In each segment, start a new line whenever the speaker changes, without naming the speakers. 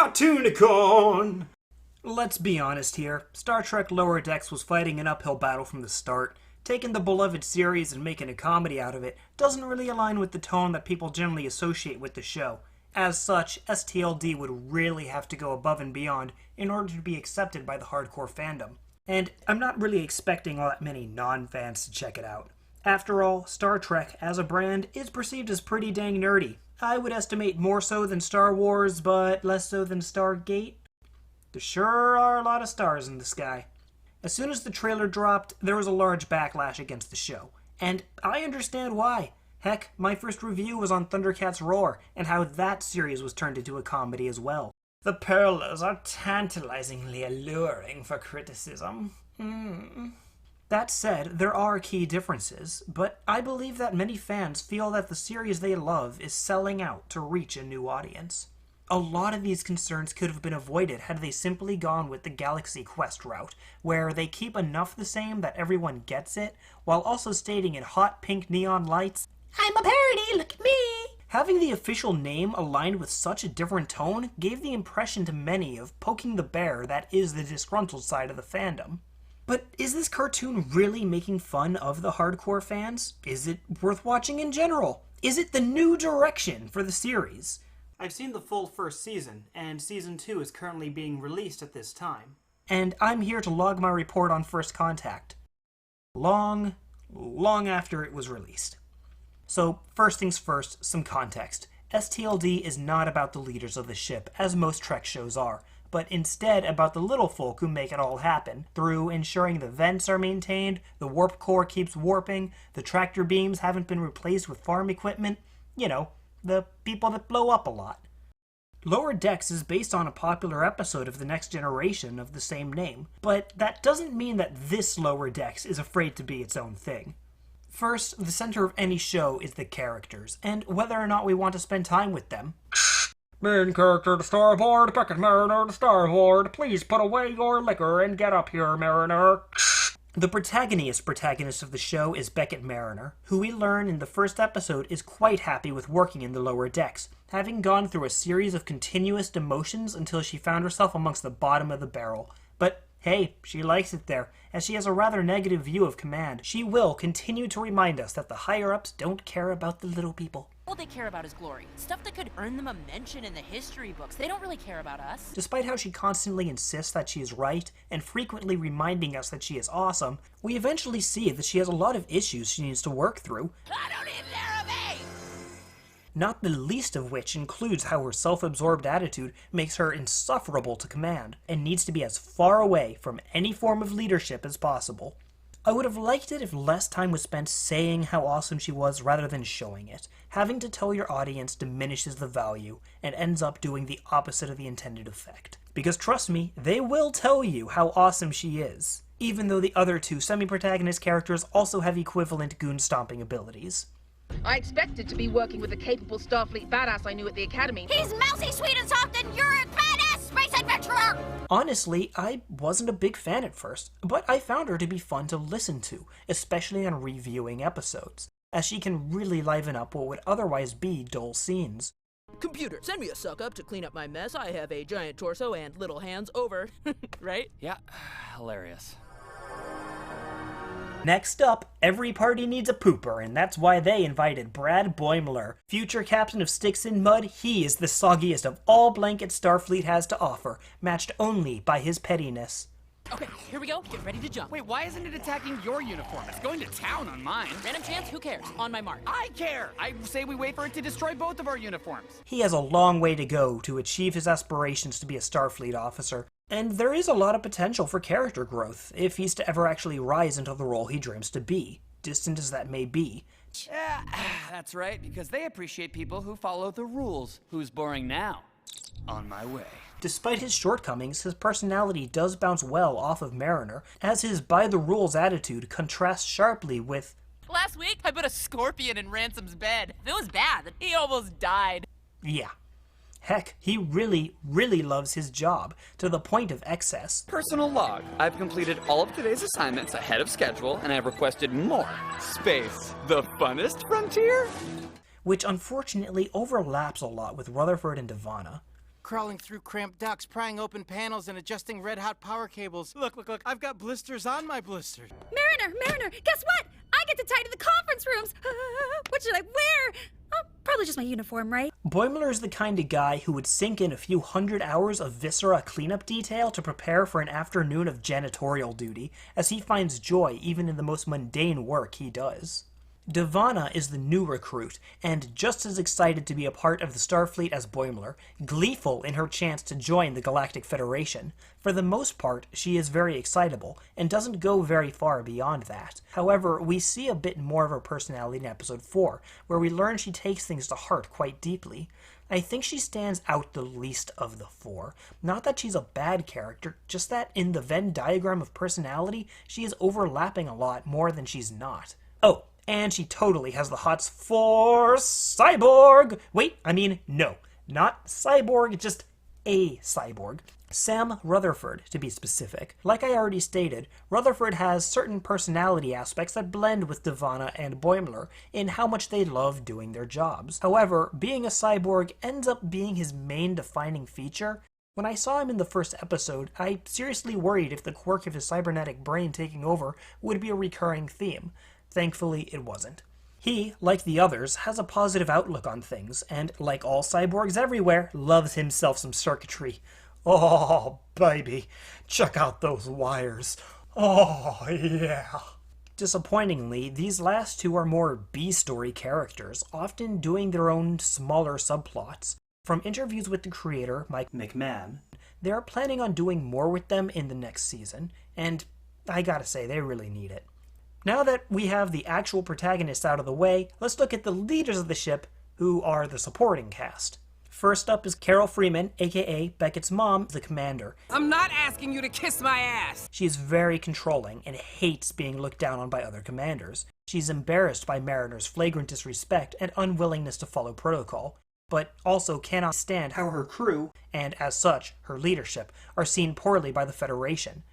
Cartoonicorn! Let's be honest here. Star Trek Lower Decks was fighting an uphill battle from the start. Taking the beloved series and making a comedy out of it doesn't really align with the tone that people generally associate with the show. As such, STLD would really have to go above and beyond in order to be accepted by the hardcore fandom. And I'm not really expecting all that many non-fans to check it out. After all, Star Trek, as a brand, is perceived as pretty dang nerdy. I would estimate more so than Star Wars, but less so than Stargate. There sure are a lot of stars in the sky. As soon as the trailer dropped, there was a large backlash against the show. And I understand why. Heck, my first review was on Thundercats Roar, and how that series was turned into a comedy as well. The parallels are tantalizingly alluring for criticism. That said, there are key differences, but I believe that many fans feel that the series they love is selling out to reach a new audience. A lot of these concerns could have been avoided had they simply gone with the Galaxy Quest route, where they keep enough the same that everyone gets it, while also stating in hot pink neon lights, "I'm a parody, look at me!" Having the official name aligned with such a different tone gave the impression to many of poking the bear that is the disgruntled side of the fandom. But is this cartoon really making fun of the hardcore fans? Is it worth watching in general? Is it the new direction for the series? I've seen the full first season, and season 2 is currently being released at this time. And I'm here to log my report on First Contact. Long after it was released. So, first things first, some context. STLD is not about the leaders of the ship, as most Trek shows are, but instead about the little folk who make it all happen, through ensuring the vents are maintained, the warp core keeps warping, the tractor beams haven't been replaced with farm equipment, you know, the people that blow up a lot. Lower Decks is based on a popular episode of The Next Generation of the same name, but that doesn't mean that this Lower Decks is afraid to be its own thing. First, the center of any show is the characters, and whether or not we want to spend time with them. Main character to starboard, Beckett Mariner to starboard. Please put away your liquor and get up here, Mariner. The protagonist of the show is Beckett Mariner, who we learn in the first episode is quite happy with working in the Lower Decks, having gone through a series of continuous demotions until she found herself amongst the bottom of the barrel. But hey, she likes it there, as she has a rather negative view of command. She will continue to remind us that the higher-ups don't care about the little people.
All they care about is glory. Stuff that could earn them a mention in the history books. They don't really care about us.
Despite how she constantly insists that she is right, and frequently reminding us that she is awesome, we eventually see that she has a lot of issues she needs to work through.
I don't need therapy!
Not the least of which includes how her self-absorbed attitude makes her insufferable to command, and needs to be as far away from any form of leadership as possible. I would have liked it if less time was spent saying how awesome she was rather than showing it. Having to tell your audience diminishes the value, and ends up doing the opposite of the intended effect. Because trust me, they will tell you how awesome she is, even though the other two semi-protagonist characters also have equivalent goon-stomping abilities.
I expected to be working with the capable Starfleet badass I knew at the Academy.
He's mousy, sweet, and soft, and you're a badass space adventurer!
Honestly, I wasn't a big fan at first, but I found her to be fun to listen to, especially on reviewing episodes, as she can really liven up what would otherwise be dull scenes.
Computer, send me a suck-up to clean up my mess. I have a giant torso and little hands over. Right?
Yeah, hilarious.
Next up, every party needs a pooper, and that's why they invited Brad Boimler. Future captain of Sticks in Mud, he is the soggiest of all blanket Starfleet has to offer, matched only by his pettiness.
Okay, here we go. Get ready to jump.
Wait, why isn't it attacking your uniform? It's going to town on mine.
Random chance? Who cares? On my mark.
I care! I say we wait for it to destroy both of our uniforms.
He has a long way to go to achieve his aspirations to be a Starfleet officer, and there is a lot of potential for character growth if he's to ever actually rise into the role he dreams to be, distant as that may be.
Yeah, that's right, because they appreciate people who follow the rules. Who's boring now? On my way.
Despite his shortcomings, his personality does bounce well off of Mariner, as his by-the-rules attitude contrasts sharply with...
Last week, I put a scorpion in Ransom's bed. It was bad. He almost died.
Yeah. Heck, he really loves his job, to the point of excess.
Personal log. I've completed all of today's assignments ahead of schedule, and I've requested more. Space, the funnest frontier?
Which unfortunately overlaps a lot with Rutherford and Ivana.
crawling through cramped ducts, prying open panels, and adjusting red-hot power cables. Look, I've got blisters on my blisters.
Mariner, guess what? I get to tidy the conference rooms. What should I wear? Oh, probably just my uniform, right?
Boimler is the kind of guy who would sink in a few hundred hours of viscera cleanup detail to prepare for an afternoon of janitorial duty, as he finds joy even in the most mundane work he does. Devana is the new recruit, and just as excited to be a part of the Starfleet as Boimler, gleeful in her chance to join the Galactic Federation. For the most part, she is very excitable, and doesn't go very far beyond that. However, we see a bit more of her personality in Episode 4, where we learn she takes things to heart quite deeply. I think she stands out the least of the four. Not that she's a bad character, just that in the Venn diagram of personality, she is overlapping a lot more than she's not. Oh, and she totally has the hots for cyborg! No, not cyborg, just a cyborg. Sam Rutherford, to be specific. Like I already stated, Rutherford has certain personality aspects that blend with Devana and Boimler in how much they love doing their jobs. However, being a cyborg ends up being his main defining feature. When I saw him in the first episode, I seriously worried if the quirk of his cybernetic brain taking over would be a recurring theme. Thankfully, it wasn't. He, like the others, has a positive outlook on things, and, like all cyborgs everywhere, loves himself some circuitry. Oh, baby, check out those wires. Oh, yeah. Disappointingly, these last two are more B-story characters, often doing their own smaller subplots. From interviews with the creator, Mike McMahon, they are planning on doing more with them in the next season, and I gotta say, they really need it. Now that we have the actual protagonists out of the way, let's look at the leaders of the ship, who are the supporting cast. First up is Carol Freeman, aka Beckett's mom, the commander.
I'm not asking you to kiss my ass!
She is very controlling and hates being looked down on by other commanders. She's embarrassed by Mariner's flagrant disrespect and unwillingness to follow protocol, but also cannot stand how her crew, and as such, her leadership, are seen poorly by the Federation.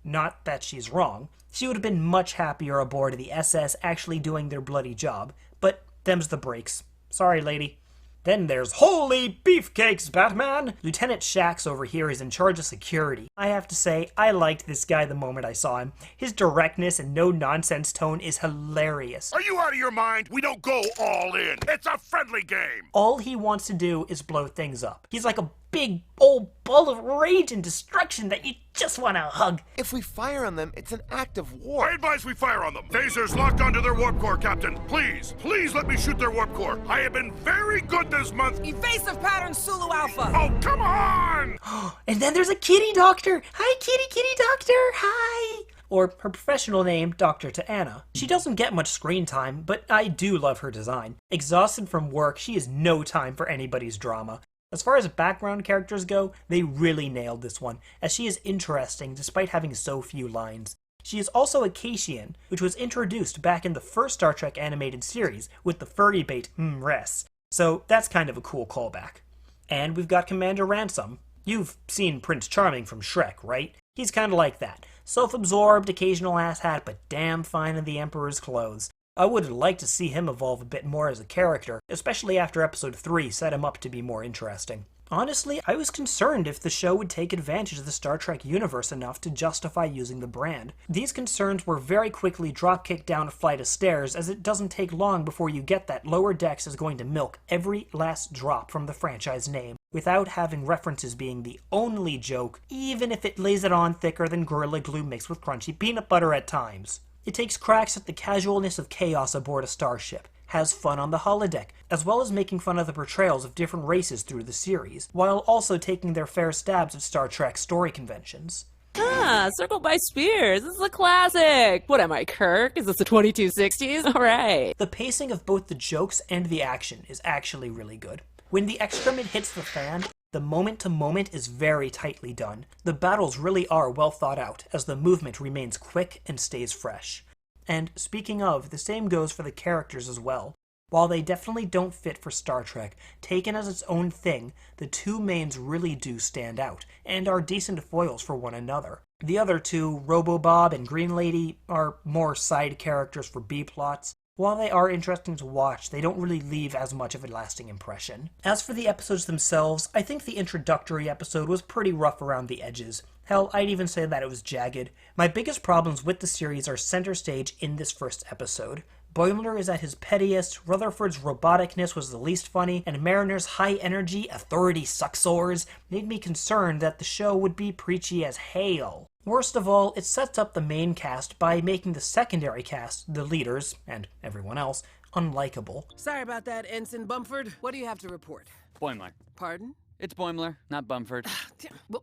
Not that she's wrong. She would have been much happier aboard the SS actually doing their bloody job, but them's the breaks. Sorry, lady. Then there's Holy Beefcakes, Batman! Lieutenant Shax over here is in charge of security. I have to say, I liked this guy the moment I saw him. His directness and no-nonsense tone is hilarious.
Are you out of your mind? We don't go all in. It's a friendly game.
All he wants to do is blow things up. He's like a big old ball of rage and destruction that you just want to hug.
If we fire on them, it's an act of war.
I advise we fire on them. Phasers locked onto their warp core, Captain. Please let me shoot their warp core. I have been very good this month.
Evasive pattern Sulu Alpha.
Oh, come on!
And then there's a kitty doctor. Hi, kitty doctor. Hi. Or her professional name, Dr. T'Ana. She doesn't get much screen time, but I do love her design. Exhausted from work, she has no time for anybody's drama. As far as background characters go, they really nailed this one, as she is interesting despite having so few lines. She is also a Caitian, which was introduced back in the first Star Trek animated series with the furry bait Res, so that's kind of a cool callback. And we've got Commander Ransom. You've seen Prince Charming from Shrek, right? He's kind of like that. Self-absorbed, occasional asshat, but damn fine in the Emperor's clothes. I would like to see him evolve a bit more as a character, especially after Episode 3 set him up to be more interesting. Honestly, I was concerned if the show would take advantage of the Star Trek universe enough to justify using the brand. These concerns were very quickly drop-kicked down a flight of stairs, as it doesn't take long before you get that Lower Decks is going to milk every last drop from the franchise name, without having references being the only joke, even if it lays it on thicker than Gorilla Glue mixed with crunchy peanut butter at times. It takes cracks at the casualness of chaos aboard a starship, has fun on the holodeck, as well as making fun of the portrayals of different races through the series, while also taking their fair stabs at Star Trek story conventions.
Circled by Spears. This is a classic. What am I, Kirk? Is this the 2260s? All right.
The pacing of both the jokes and the action is actually really good. When the excrement hits the fan, the moment-to-moment is very tightly done. The battles really are well thought out, as the movement remains quick and stays fresh. And speaking of, the same goes for the characters as well. While they definitely don't fit for Star Trek, taken as its own thing, the two mains really do stand out, and are decent foils for one another. The other two, Robo-Bob and Green Lady, are more side characters for B-plots, While they are interesting to watch, they don't really leave as much of a lasting impression. As for the episodes themselves, I think the introductory episode was pretty rough around the edges. Hell, I'd even say that it was jagged. My biggest problems with the series are center stage in this first episode. Boimler is at his pettiest, Rutherford's roboticness was the least funny, and Mariner's high-energy authority sucksores made me concerned that the show would be preachy as hail. Worst of all, it sets up the main cast by making the secondary cast, the leaders, and everyone else, unlikable.
Sorry about that, Ensign Bumford. What do you have to report?
Boimler.
Pardon?
It's Boimler, not Bumford.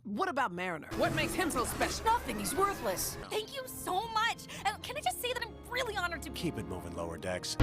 What about Mariner? What makes him so special?
Nothing, he's worthless. Thank you so much. Can I just say that I'm really honored to be...
Keep it moving, lower decks.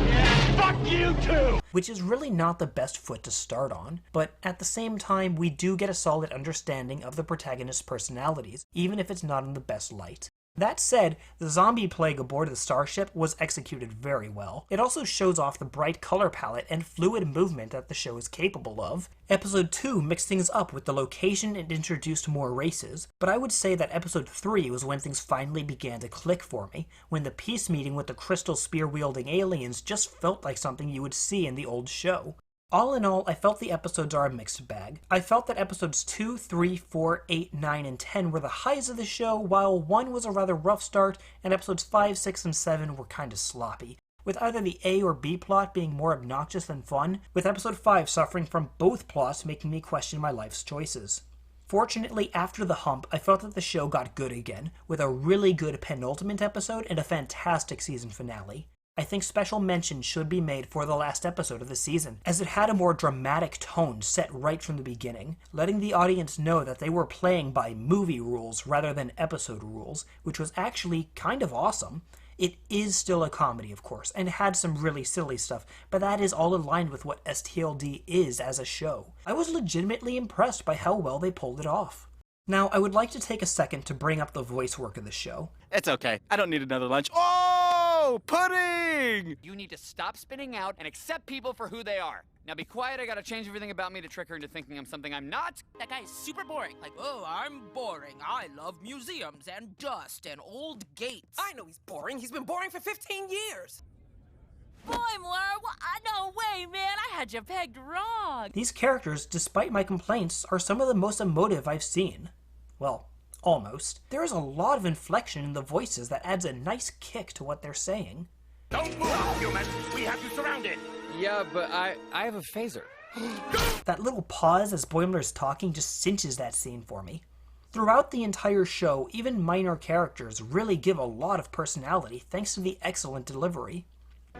Which is really not the best foot to start on, but at the same time we do get a solid understanding of the protagonist's personalities, even if it's not in the best light. That said, the zombie plague aboard the starship was executed very well. It also shows off the bright color palette and fluid movement that the show is capable of. Episode 2 mixed things up with the location and introduced more races, but I would say that episode 3 was when things finally began to click for me, when the peace meeting with the crystal spear-wielding aliens just felt like something you would see in the old show. All in all, I felt the episodes are a mixed bag. I felt that episodes 2, 3, 4, 8, 9, and 10 were the highs of the show, while 1 was a rather rough start, and episodes 5, 6, and 7 were kinda sloppy, with either the A or B plot being more obnoxious than fun, with episode 5 suffering from both plots making me question my life's choices. Fortunately, after the hump, I felt that the show got good again, with a really good penultimate episode and a fantastic season finale. I think special mention should be made for the last episode of the season, as it had a more dramatic tone set right from the beginning, letting the audience know that they were playing by movie rules rather than episode rules, which was actually kind of awesome. It is still a comedy, of course, and had some really silly stuff, but that is all in line with what STLD is as a show. I was legitimately impressed by how well they pulled it off. Now, I would like to take a second to bring up the voice work of the show.
It's okay. I don't need another lunch. Oh, pudding! You need to stop spinning out and accept people for who they are. Now be quiet, I gotta change everything about me to trick her into thinking I'm something I'm not.
That guy is super boring. Like,
Oh, I'm boring. I love museums and dust and old gates. I know he's boring. He's been boring for 15 years.
Boimler, no way, man. I had you pegged wrong.
These characters, despite my complaints, are some of the most emotive I've seen. Well, almost. There is a lot of inflection in the voices that adds a nice kick to what they're saying.
Don't move, humans! We have you surrounded!
Yeah, but I have a phaser.
That little pause as Boimler's talking just cinches that scene for me. Throughout the entire show, even minor characters really give a lot of personality thanks to the excellent delivery.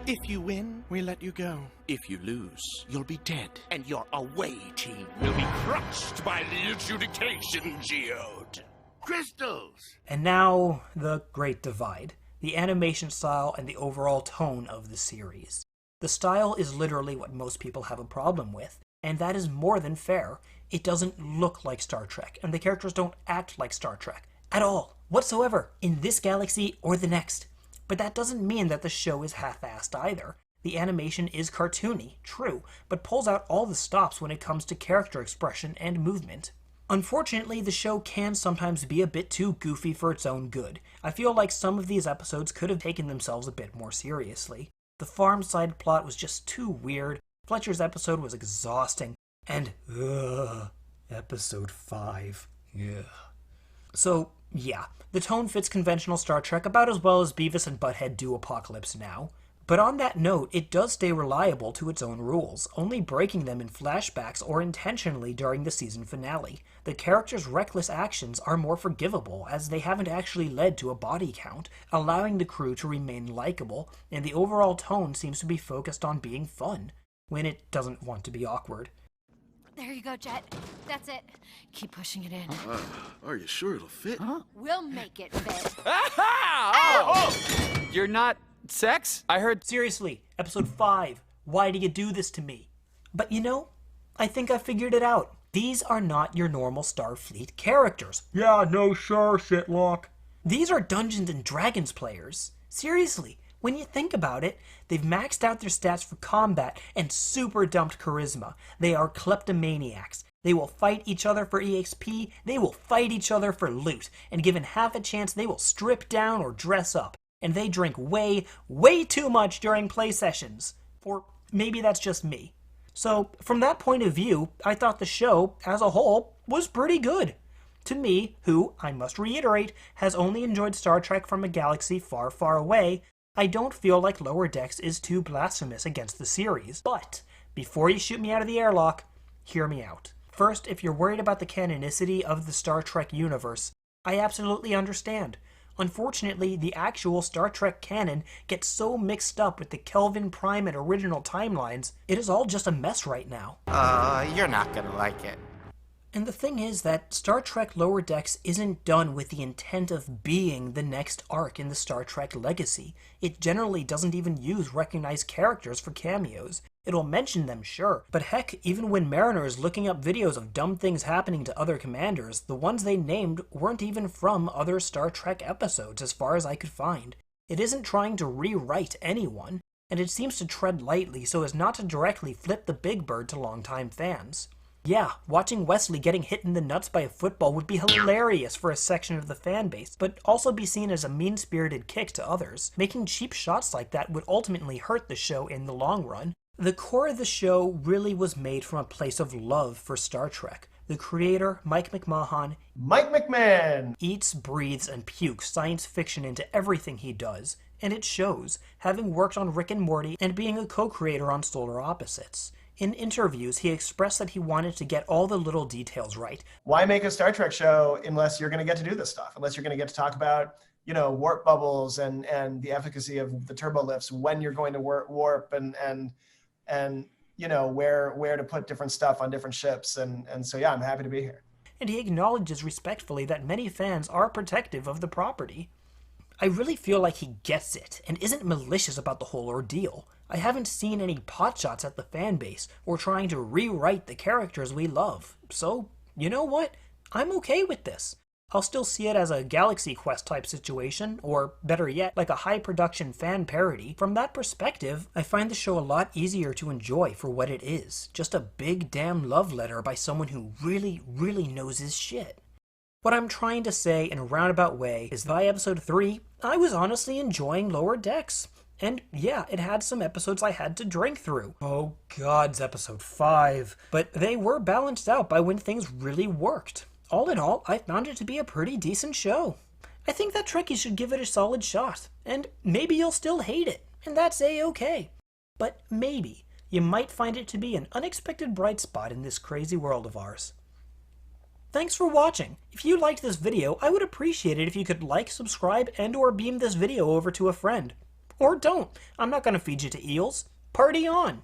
If you win, we let you go. If you lose, you'll be dead, and your away team will be crushed by the adjudication geode.
Crystals!
And now, the Great Divide. The animation style and the overall tone of the series. The style is literally what most people have a problem with, and that is more than fair. It doesn't look like Star Trek, and the characters don't act like Star Trek. At all. Whatsoever. In this galaxy or the next. But that doesn't mean that the show is half-assed either. The animation is cartoony, true, but pulls out all the stops when it comes to character expression and movement. Unfortunately, the show can sometimes be a bit too goofy for its own good. I feel like some of these episodes could have taken themselves a bit more seriously. The farm side plot was just too weird, Fletcher's episode was exhausting, and episode 5, So, yeah, the tone fits conventional Star Trek about as well as Beavis and Butthead do Apocalypse Now. But on that note, it does stay reliable to its own rules, only breaking them in flashbacks or intentionally during the season finale. The characters' reckless actions are more forgivable, as they haven't actually led to a body count, allowing the crew to remain likable, and the overall tone seems to be focused on being fun, when it doesn't want to be awkward.
There you go, Jet. That's it. Keep pushing it in.
Are you sure it'll fit?
We'll make it fit.
You're not sex? I heard...
Seriously, episode 5, why do you do this to me? But you know, I think I figured it out. These are not your normal Starfleet characters. Yeah, no, sure, shitlock. These are Dungeons and Dragons players. Seriously, when you think about it, they've maxed out their stats for combat and super dumped charisma. They are kleptomaniacs. They will fight each other for EXP, they will fight each other for loot, and given half a chance they will strip down or dress up. and they drink way, way too much during play sessions. Or maybe that's just me. So, from that point of view, I thought the show, as a whole, was pretty good. To me, who, I must reiterate, has only enjoyed Star Trek from a galaxy far, far away, I don't feel like Lower Decks is too blasphemous against the series. But, before you shoot me out of the airlock, hear me out. First, if you're worried about the canonicity of the Star Trek universe, I absolutely understand. Unfortunately, the actual Star Trek canon gets so mixed up with the Kelvin Prime and original timelines, it is all just a mess right now.
You're not gonna like it.
And the thing is that Star Trek Lower Decks isn't done with the intent of being the next arc in the Star Trek legacy. It generally doesn't even use recognized characters for cameos. It'll mention them, sure, but heck, even when Mariner is looking up videos of dumb things happening to other commanders, the ones they named weren't even from other Star Trek episodes as far as I could find. It isn't trying to rewrite anyone, and it seems to tread lightly so as not to directly flip the big bird to longtime fans. Yeah, watching Wesley getting hit in the nuts by a football would be hilarious for a section of the fanbase, but also be seen as a mean-spirited kick to others. Making cheap shots like that would ultimately hurt the show in the long run. The core of the show really was made from a place of love for Star Trek. The creator, Mike McMahon, eats, breathes, and pukes science fiction into everything he does, and it shows, having worked on Rick and Morty and being a co-creator on Solar Opposites. In interviews, he expressed that he wanted to get all the little details right.
Why make a Star Trek show unless you're going to get to do this stuff? Unless you're going to get to talk about, warp bubbles and the efficacy of the turbo lifts, when you're going to warp and where to put different stuff on different ships. And so, yeah, I'm happy to be here.
And he acknowledges respectfully that many fans are protective of the property. I really feel like he gets it and isn't malicious about the whole ordeal. I haven't seen any potshots at the fanbase or trying to rewrite the characters we love. So, you know what? I'm okay with this. I'll still see it as a Galaxy Quest type situation, or better yet, like a high production fan parody. From that perspective, I find the show a lot easier to enjoy for what it is. Just a big damn love letter by someone who really, really knows his shit. What I'm trying to say in a roundabout way is by episode 3, I was honestly enjoying Lower Decks. And yeah, it had some episodes I had to drink through. Oh God's episode 5. But they were balanced out by when things really worked. All in all, I found it to be a pretty decent show. I think that Trekkies should give it a solid shot. And maybe you'll still hate it, and that's A-okay. But maybe you might find it to be an unexpected bright spot in this crazy world of ours. Thanks for watching. If you liked this video, I would appreciate it if you could like, subscribe, and or beam this video over to a friend. Or don't. I'm not going to feed you to eels. Party on!